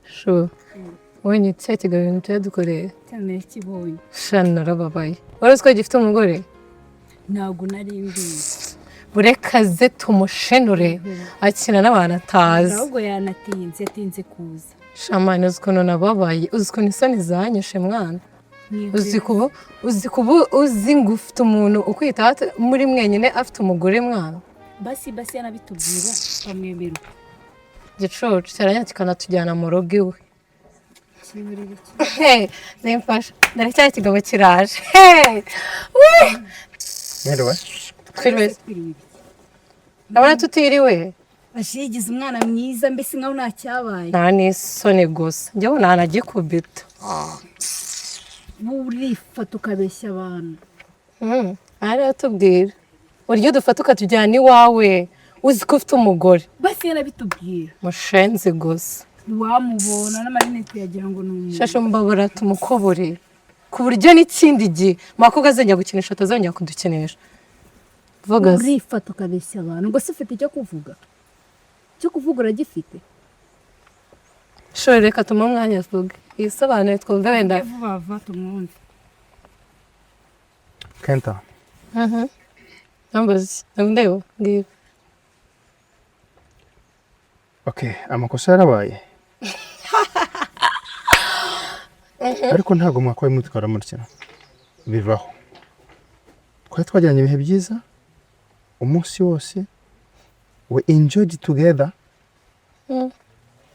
Sure. When you take it into the Korea. cyane kibonye Shana rababaye. Wari uzi ko gifite umugore? ntabwo nari mbizi Burekaze tumushenure akina n'abantu atazi. ahubwo yatinze kuza Shamani uzi ukuntu nababaye, uzi ukuntu isoni zanyishe mwana. Uzi ngo ufite umuntu ukwita muri mwenyine afite umugore mwana. basi yanabitubwira bamwemera Gicucu cyaranyakikana tujyana mu rugo iwe. Hey, zimfasha. Ndacyari kigabo kiraje. Hey! Mwiriwe. Twiriwe. Ndabona tutiriwe. ashigize umwana mwiza mbese nkaho nta cyabaye Nta n'isoni gusa. Njyewe ntanagikubita. burifata ukabeshya abantu Ari atubwira. Uryo dufata ukatujyana iwawe. Uzi ko ufite umugore. basi yanabitubwira Mushenzi gusa. wamubona n'amarinete yagira ngo ni umuntu Shasho mbabura tumukobore. Ku buryo n'ikindi gihe makobwa azajya gukinisha atazongera kudukinisha. Vuga. burifata ukabeshya abantu ngo se ufite icyo kuvuga uragifite Shore reka tumuhe umwanya avuge. Yisobanuye twumve wenda. vuba tumwumve Kenta. Nambazi. Ndeba. Ngiye. Okay, amakosa yarabaye. Ariko ntago mwakwaye mutwara mutya. Bivaho. Twari twajyanye ibihe byiza. Umunsi wose. We enjoyed together.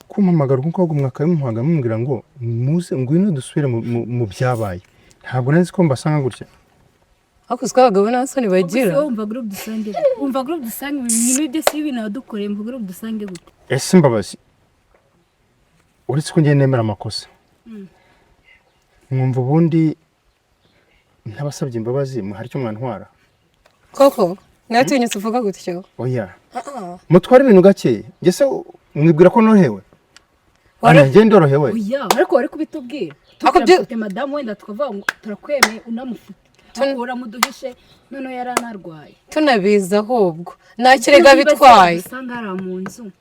Kumpamagara kuko mwakaye muhaga mumbwira ngo muze ngwino dusubire mu byabaye. Ntabwo nzi ko mbasanga gutya. Akuzwa abagabo n'abasoni bagira. umva group dusange ibintu byose ibintu adukoreye umva group dusange gute Ese mbabazi. Uretse ko ngiye nemera amakosa. Mwumva ubundi ntabasabye imbabazi hari cyo mwantwara. Koko, natinyutse uvuga gutyo. Oya. Mutwara ibintu gake. Ngese mwibwira ko norohewe. Ana nge ndorohewe. oya ariko wari kubitubwira tukabye madame wenda tukavuga ngo turakwemeye unamufite tukura muduhishe none yaranarwaye Tunabiza ahubwo. Nakirega bitwaye. usanga ari mu nzu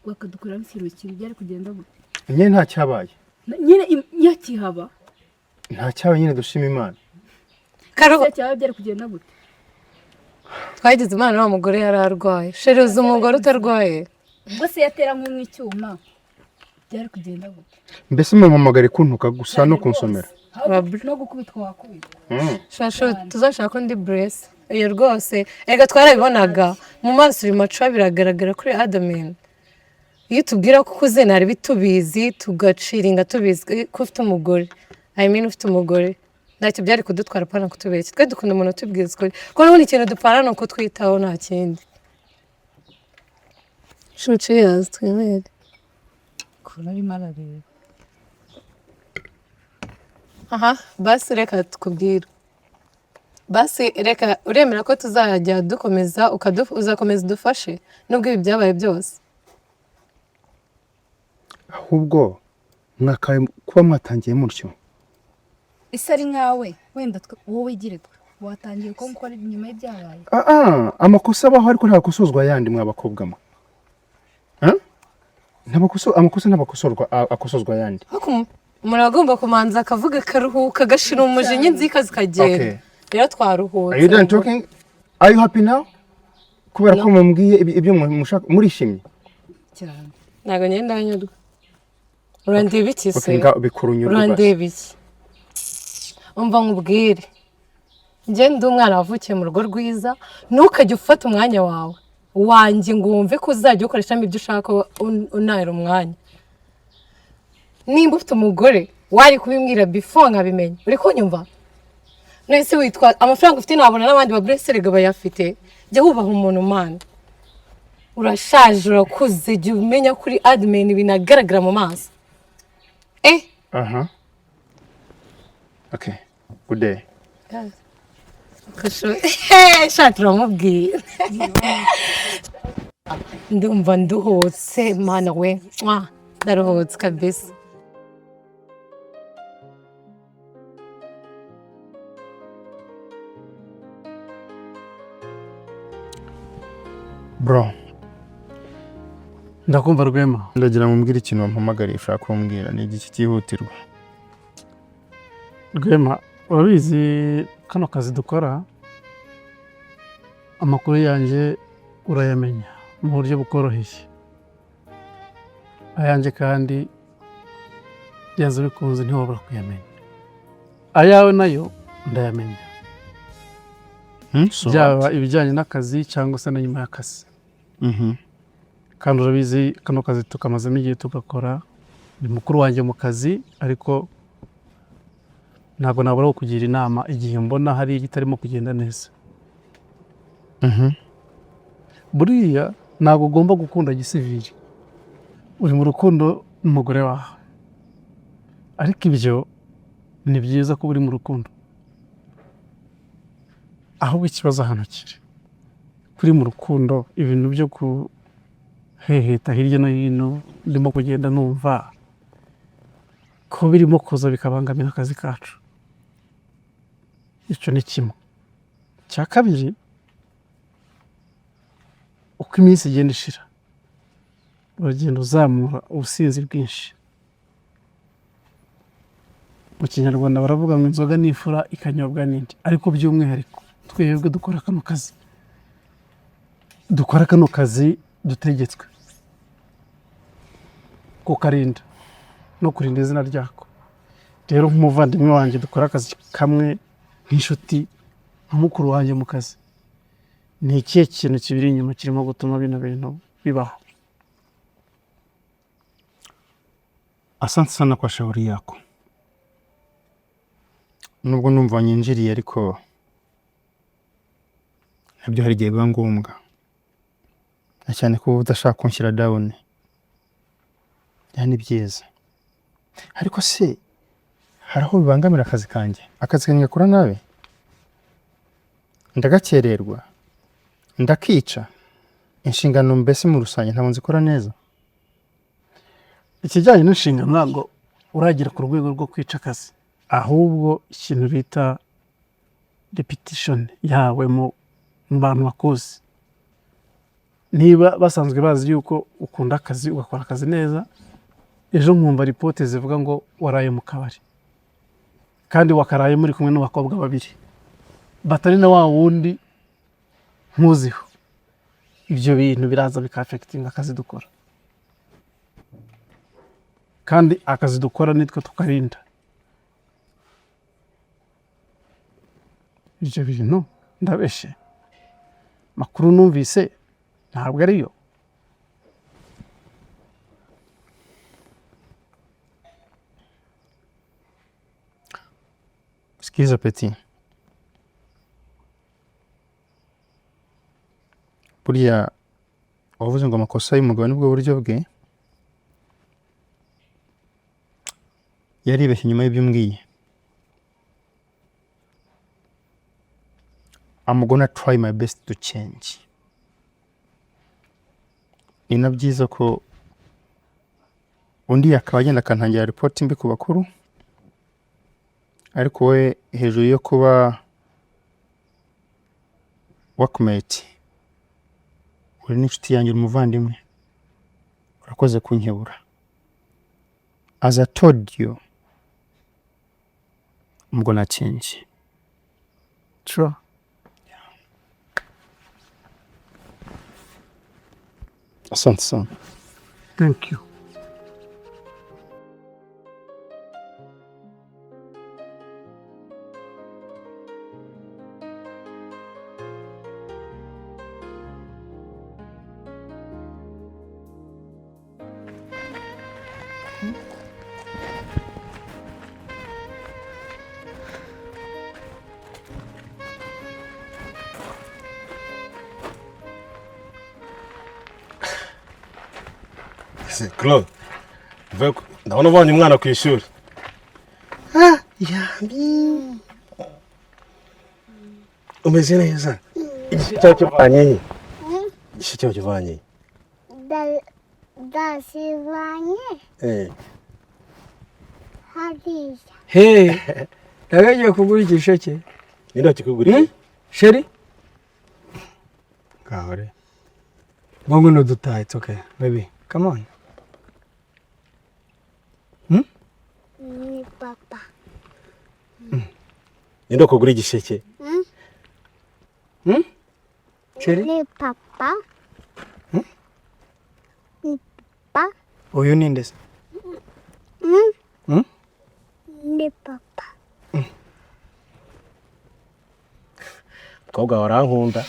bakadukura mfirukira byari kugenda gute Nye nta cyabaye. nyine yakihaba Nta cyabaye nyine dushima Imana. Karo cyaba byari kugenda gute twagize Imana wa mugore yararwaye. Sheruza umugore utarwaye. ubwo se yatera nk'umwicyuma byari kugenda gute Mbese mumamagare kuntuka gusa no kunsomera. no gukubitwa wakubitwa Shasho tuzashaka undi brace. Iyo rwose ega twarabibonaga mu maso bimaca biragaragara kuri admin. Iyo tubwira ko kuze nari bitubizi tugaciringa tubizi ko ufite umugore. Ufite umugore. Ntacyo byari kudutwara pana kutubeshya. Twe dukunda umuntu tubwiza ukuri. Ko n'ubundi ikintu dupfana nuko twitaho nta kindi. Cheers, twemere. kuna rimara rero Aha, basi reka tukubwira. Basi reka uremera ko tuzajya dukomeza uzakomeza dufashe nubwo ibi byabaye byose. Ahubwo mwakaye kuba mwatangiye mutyo. ese ari nkawe wenda wowe igirwa watangiye ko gukora inyuma y'ibyabaye Amakosa abaho ariko nta kosozwa yandi mwabakobwa mwe. Amakosa ntabakosorwa akosozwa yandi. Umuntu agomba kumanza akavuga karuhuka gashira umujinya inzika zikagenda. Rero twaruhutse. Are you done talking? Are you happy now? Kubera ko mumbwiye ibyo mushaka murishimye. cyane Ntago ngenda nyurwa. Urandeba iki se? Okay, bikurunyurwa. Urandeba iki? Umva nkubwire. Nje ndi umwana wavukiye mu rugo rwiza, ntukajye ufata umwanya wawe. Wanjye ngo wumve ko uzajya ukoreshamo ibyo ushaka unahera umwanya. Nimba ufite umugore wari kubimbwira before nkabimenya. Uri kunyumva? Nese witwa amafaranga ufite nabona n'abandi ba blesserega bayafite. Jya wubaha umuntu mana. Urashaje urakuze jya umenya kuri admin binagaragara mu maso. Okay. Good day. Kasho. Shatira mubwira. Ndumva nduhotse mana we. Ndaruhotse kabisa. Bro, Ndakumva Rwema. Ndagira ngo mbwire ikintu wampamagariye ushaka kumbwira ni iki cyihutirwa. Rwema, urabizi kano kazi dukora amakuru yanjye urayamenya mu buryo bukoroheye. Ayanjye kandi byanze bikunze ntiwabura kuyamenya. Ayawe nayo ndayamenya. Byaba ibijyanye n'akazi cyangwa se na nyuma y'akazi. Kandi urabizi kano kazi tukamazemo igihe tugakora, ni mukuru wanjye mu kazi, ariko ntabwo nabura kukugira inama igihe mbona hari igitarimo kugenda neza. Buriya ntabwo ugomba gukunda gisivili. Uri mu rukundo n'umugore wawe, ariko ibyo ni byiza ko uri mu rukundo. Ahubwo ikibazo hano kiri kuri mu rukundo, ibintu byo kuheheta hirya no hino ndimo kugenda numva ko birimo kuza bikabangamira akazi kacu. Icyo ni kimwe. Cya kabiri, uko iminsi igenda ishira uragenda uzamura ubusinzi bwinshi. Mu Kinyarwanda baravuga ngo inzoga n'ifura ikanyobwa n'indi, ariko by'umwihariko twebwe dukora kano kazi. Dukora kano kazi dutegetswe kukarinda no kurinda izina ryako. Rero nk'umuvandimwe wanjye dukora akazi kamwe, nk'inshuti, nka mukuru wanjye mu kazi, ni ikihe kintu kibiri inyuma kirimo gutuma bino bintu bibaho? Asante sana kwa shauri yako. Nubwo numva nyinjiriye ariko nabyo hari igihe biba ngombwa, cyane ko udashaka kunshyira down. Yani byiza, ariko se hari aho bibangamira akazi kanjye? Akazi kanjye gakora nabi, ndagakererwa, ndakica, inshingano mbese mu rusange ntabwo nzikora neza. Ikijyanye n'inshingano ntabwo uragira ku rwego rwo kwica akazi, ahubwo ikintu bita repetition yawe mu bantu bakuzi. Niba basanzwe bazi yuko ukunda akazi ugakora akazi neza, ejo nkumva ripote zivuga ngo waraye mu kabari kandi wakaraye muri kumwe n'abakobwa babiri batari na wa wundi nkuziho, ibyo bintu biraza bikafectinga akazi dukora. Kandi akazi dukora nitwe tukarinda. Ibyo bintu ndabeshe makuru numvise ntabwo ariyo. Sikiza Petit, buriya wavuze ngo amakosa y'umugabo nibwo buryo bwe. Yaribeshye nyuma y'ibyo umbwiye. I'm gonna try my best to change. Ni na byiza ko undi akaba agenda akantangira report mbi ku bakuru, ariko we hejuru yo kuba workmate uri n'inshuti yanjye, umuvandimwe, urakoze kunkebura. As I told you, I'm gonna change. Sure. Asante sana. Thank you. Claude, ndabona ubonye umwana ku ishuri. Yambi. Umeze neza. Igishyi cyawe kivanye. Igishyi cyawe kivanye. Dasivanye. Hariya. Hey, nagagiye kugura igisheke. Ninde kikuguriye? Sheri? Kahore. Bongo no dutaha, it's okay. Baby, Come on. Ni papa. Ninde kugura igisheke? Chérie? Ni papa. Ni papa. Uyu ni nde se? Ni papa. Mukobwa warankunda.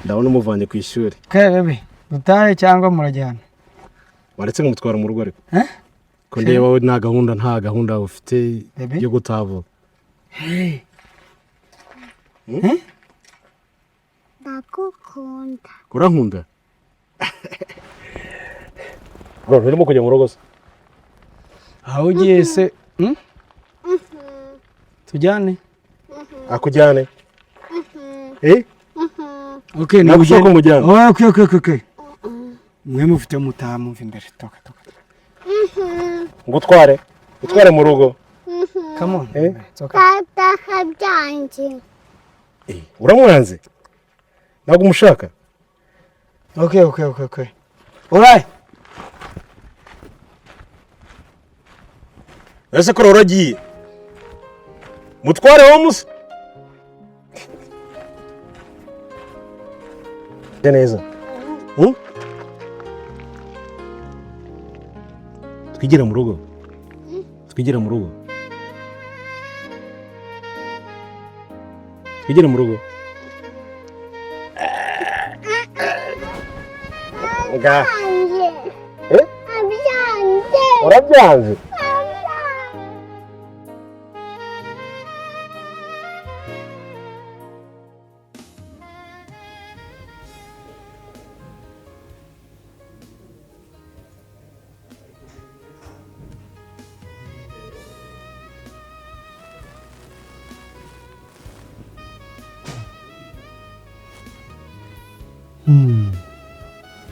Ndabona umuvanye ku ishuri. Okay, baby. Dutahe cyangwa murajyana? Waretse ngumutwara mu rugo ariko. Ko ndeba wowe nta gahunda ufite yo gutava. Ndagukunda. Urankunda? Bro, urimo kujya mu rugo se? Aho ugiye se? Tujyane? Akujyane? Okay, nagushaka umujyana. Okay. Mwe mufite mutaha mumva imbere. Toka. Ngutware mu rugo. Come on. It's okay. Tata habyanjye. Uramuranze? Ntabwo umushaka? Okay. Alright. Ese ko uragiye? Mutware wo musa? Neza. Twigira mu rugo. Nga. Habyanjye. Urabyanze?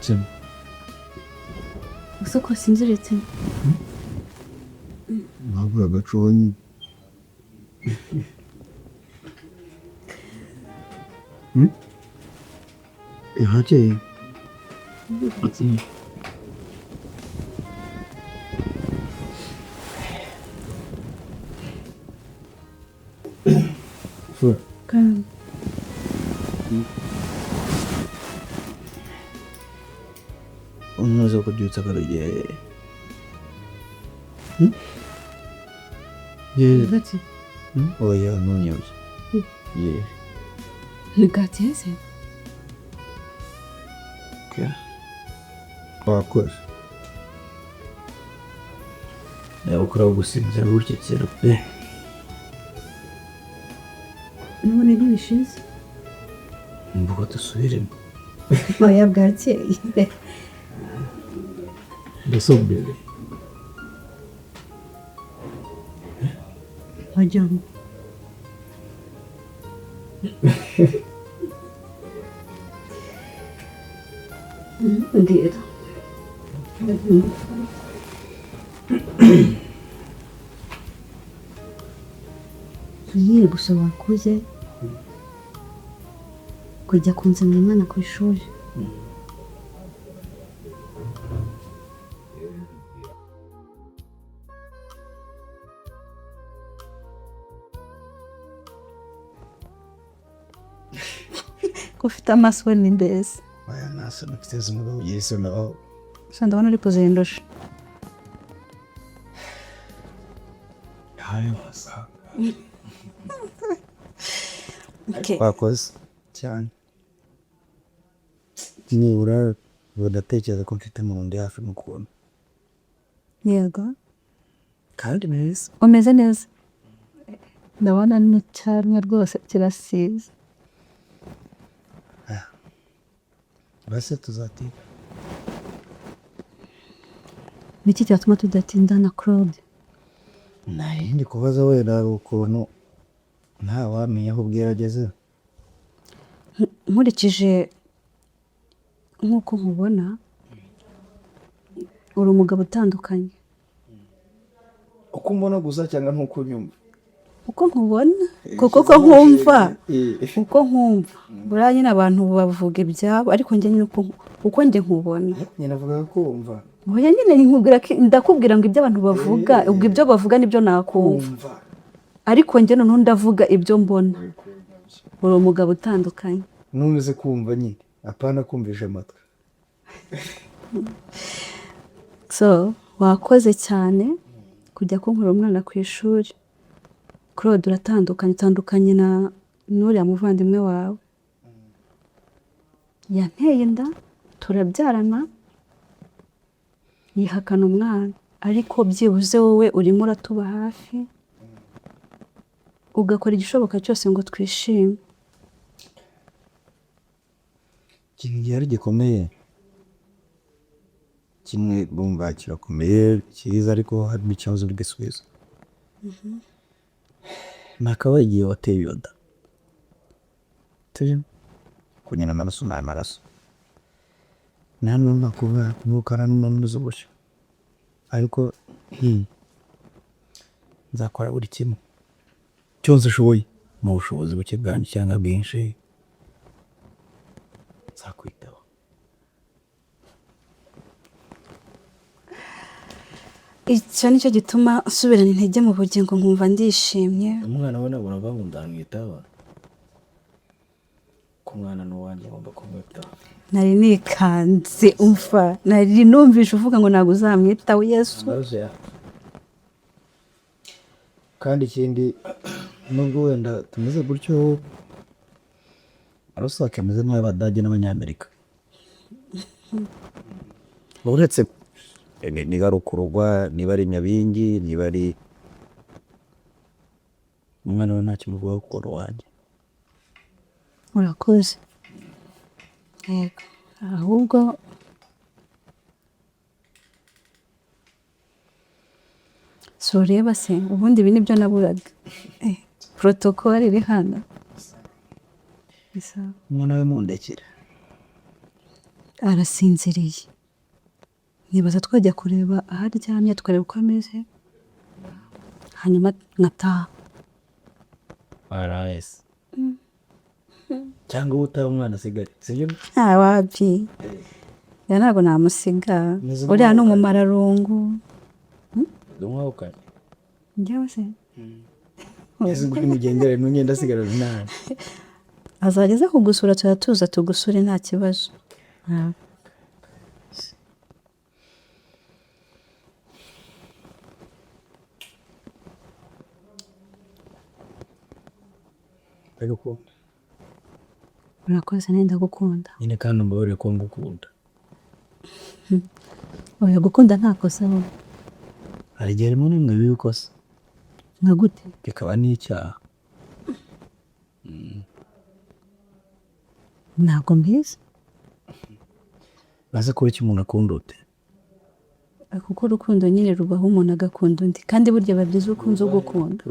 Jim. Usoko sinziretse. Ntabwo agaconi. Ihake. Fur. Kan. Unoza kubyutsa karogeye. Gati. Oya, nunyoje. Gati ese. Okay. Bakos. Ukora gusinzira gutya cyera pe. None ntibishize. Mvuga dusubiremo. Oya bwakeye. Ndasubire. Hajyamo. Ngira. Tugiye gusa wakuze kujya kunzanira umwana ku ishuri. Ufite amaso ni mbese. Oya nasa nafite umugabo Yesu naho. Ndabona uri kuzindusha. Hayo basa. Okay. Bakos cyane. Nibura badatekereza ko mfite mu ndi hafi mu kubona. Yego. Kandi neza. Umeze neza. Ndabona n'cyarumwe rwose kirasize. Base tuzatika. Niki cyatuma tudatinda na Claude? Ndi kubaza wenda ukuntu nta wamenya aho bwerageze. Nkurikije nk'uko nkubona uri umugabo utandukanye. Uko mbona gusa cyangwa ntuko nyumva? uko nkubona kuko nkumva buriya nyine abantu bavuga ibyabo ariko njye nyine uko njye nkubona nyine avuga kumva oya nyine ndakubwira ngo ibyo abantu bavuga ubwo ibyo bavuga nibyo nakumva ariko njye noneho ndavuga ibyo mbona uri umugabo utandukanye ntuze kumva nyine apana kumvisha amatwi so wakoze cyane kujya kunkura umwana ku ishuri Claude utandukanye na n'uriya muvandimwe wawe yanteye inda turabyarana yihakana umwana ariko byibuze wowe urimo uratuba hafi ugakora igishoboka cyose ngo twishime ikintu gihari gikomeye kimwe bumva kirakomeye cyiza ariko harimo ikibazo n'igisubizo nakabaye igihe wateye iyo nda kunyina amaraso ni amaraso nta n'umwe kuba n'ukara n'umuntu z'ubushyo ariko nzakora buri kimwe cyose ushoboye mu bushobozi buke bwanjye cyangwa bwinshi nzakwitaho icyo nicyo gituma nsubirana intege mu bugingo nkumva ndishimye umwana we nabona gahunda mwitaba ku mwana n'uwanjye ngomba kumwitaho nari nikanze umva nari numvise uvuga ngo ntabwo uzamwitaho Yesu kandi ikindi nubwo wenda tumeze gutyo arasaka ameze nk'abadage n'abanyamerika uretse niba ari ukurugwa niba ari nyabingi niba ari umwana we ntacyo muvuga gukora wanjye urakoze yego ahubwo so reba se ubundi ibi nibyo naburaga protokole iri hano umwana we mundekera arasinziriye nibaza twajya kureba aho aryamye tukareba uko ameze hanyuma nkataha arahese cyangwa uba utaba umwana asigare sibyo wabyi ya ntabwo namusiga uriya ni umumararungu umwawukanye njyewe se ese kuri mugendere ntugenda asigarana nawe azajya aza kugusura turatuza tugusure nta kibazo urakoze nenda gukunda nyine kandi umbabarire ko ngukunda oya gukunda nta kosa wowe hari igihe rimwe n'imwe biba ikosa nka gute bikaba n'icyaha ntabwo mbizi baze kuba icyo umuntu akunda ute kuko urukundo nyine rubaho umuntu agakunda undi kandi burya biba byiza ukunze ugukunda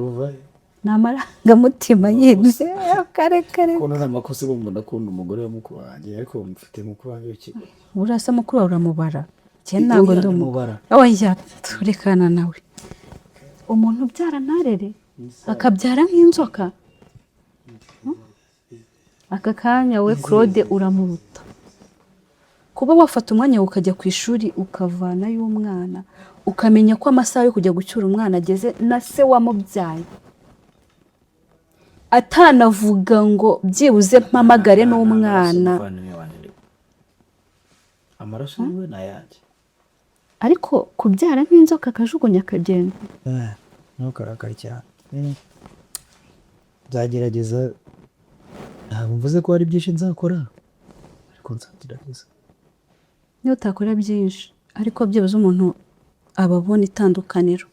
ni amarangamutima yinze kare ko nta makosa uba umuntu akunda umugore wa mukuru wanjye ariko mfite mukuru wanjye w'ikigo urasa mukuru wawe uramubara cyane ntabwo ndi umubara oya turekana nawe umuntu ubyara ntarere akabyara nk'inzoka aka kanya we Claude uramuruta kuba wafata umwanya ukajya ku ishuri ukavanayo umwana ukamenya ko amasaha yo kujya gucyura umwana ageze na se wamubyaye atanavuga ngo byibuze mpamagare n'umwana amaraso yiwe n'ayanjye ariko kubyara nk'inzoka akajugunya akagenda ntukarakare cyane nzagerageza ntabwo mvuze ko hari byinshi nzakora ariko nzagerageza niyo utakora byinshi ariko byibuze umuntu aba abona itandukaniro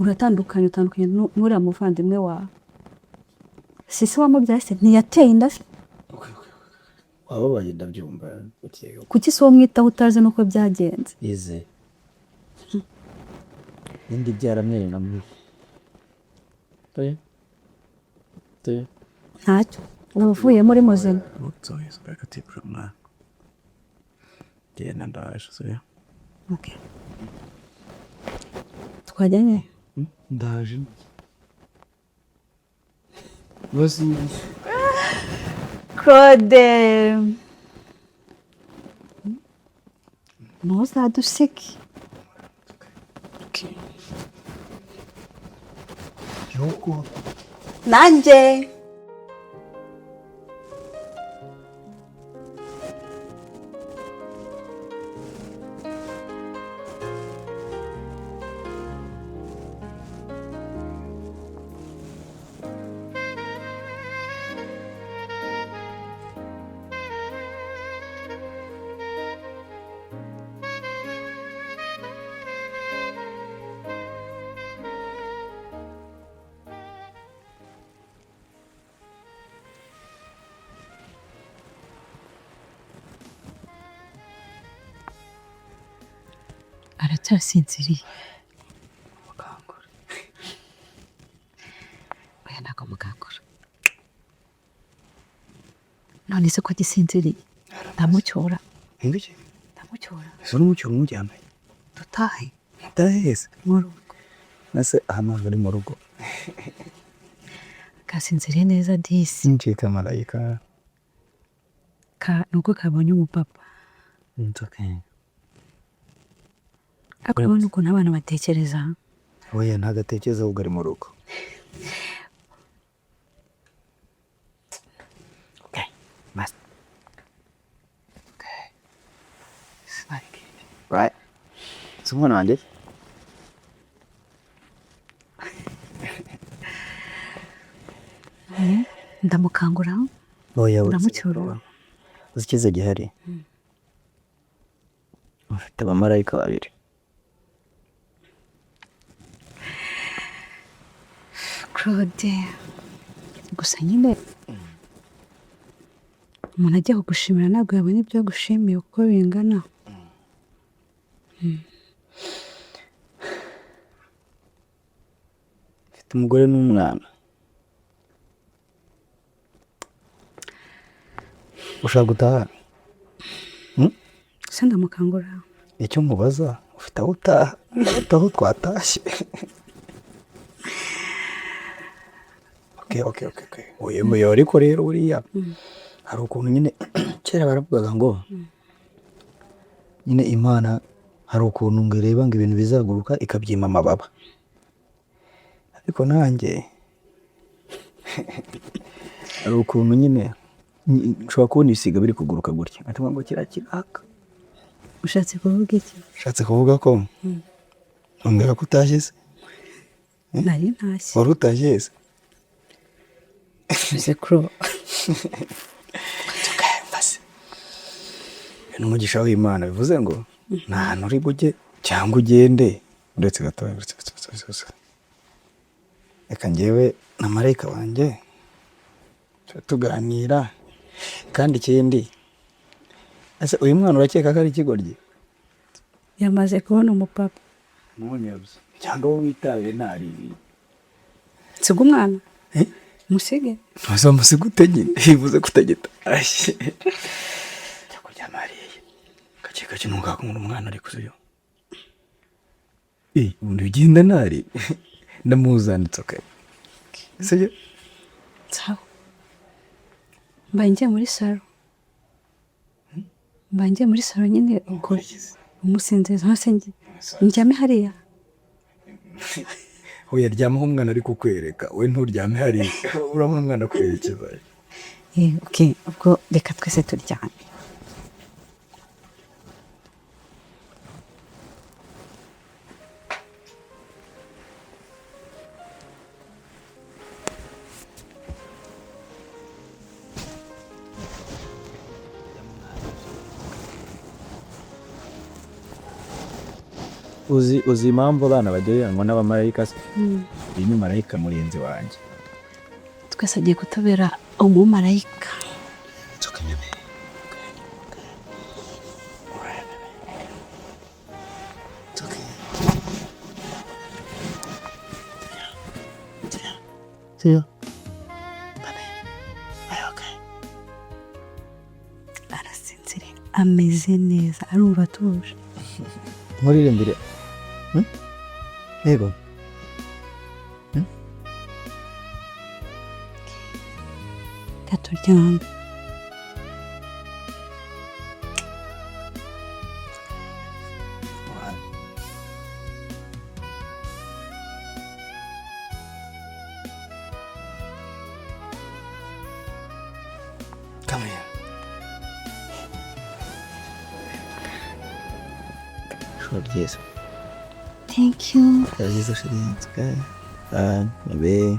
uratandukanye n'uriya muvandimwe wawe sisi wamubyaye se ntiyateye inda se wababaye ndabyumva kuki se uwo mwitaho utazi nuko byagenze ize indi byaramwenyura na mwe ntacyo uvuye muri muzima twajyanye ndaje bose Claude ntuzaduseke yuko nanjye aracyasinziriye mukangura oya ntabwo mukangura none se ko agisinziriye ndamucyura ngiki ndamucyura ese n'umucyo umujyana dutahe ndaheze mu rugo nase ahantu ari mu rugo kasinziriye neza disi njika marayika nuko kabonye umupapa inzoka akabona ukuntu abana batekereza oya ntagatekereza ahubwo ari mu rugo okay mas okay right someone on it ndamukangura oya ndamucyura uzikize gihari ufite abamarayika babiri Claude gusa nyine umuntu agiye kugushimira ntabwo yabona ibyo yagushimiye uko bingana mfite umugore n'umwana ushaka gutaha se ndamukangura icyo mubaza ufite aho utaha ufite aho twatashye okay oya ariko rero uriya hari ukuntu nyine kera baravugaga ngo nyine imana hari ukuntu ngo ireba ngo ibintu bizaguruka ikabyima amababa ariko nanjye hari ukuntu nyine nshobora kubona ibisiga biri kuguruka gutya ngatuma ngo kirakiraka ushatse kuvuga iki ushatse kuvuga ko umbwira ko utashye se nari ntashye wari utashye se ese kuro n'umugisha w'Imana bivuze ngo nta hantu uri bujye cyangwa ugende uretse gatoya reka njyewe na marayika wanjye tuganira kandi ikindi ese uyu mwana urakeka ko ari ikigoryi yamaze kubona umupapa ntunyabye cyangwa wowe witabe ntaribi nsiga umwana musige ntuza musige ute nyine bivuze kutagitashye cyo kurya mariye gake ntukakumura umwana ari kuzuyo ubundi ugenda ntari ndamuzanitse okay sibyo sawa mbaye ngiye muri salo nyine ubwo umusinziriza hose njyame hariya oya ryamaho umwana ari kukwereka we nturyame hariya urabona umwana kwerekeza okay ubwo reka twese turyame uzi impamvu abana bagereranywa n'abamarayika se uyu ni marayika murinzi wanjye twese agiye kutubera umumarayika arasinziriye ameze neza arumva atuje nkuririmbire yego turyame. Come here. Short yes. Thank you. Yes, okay. My baby.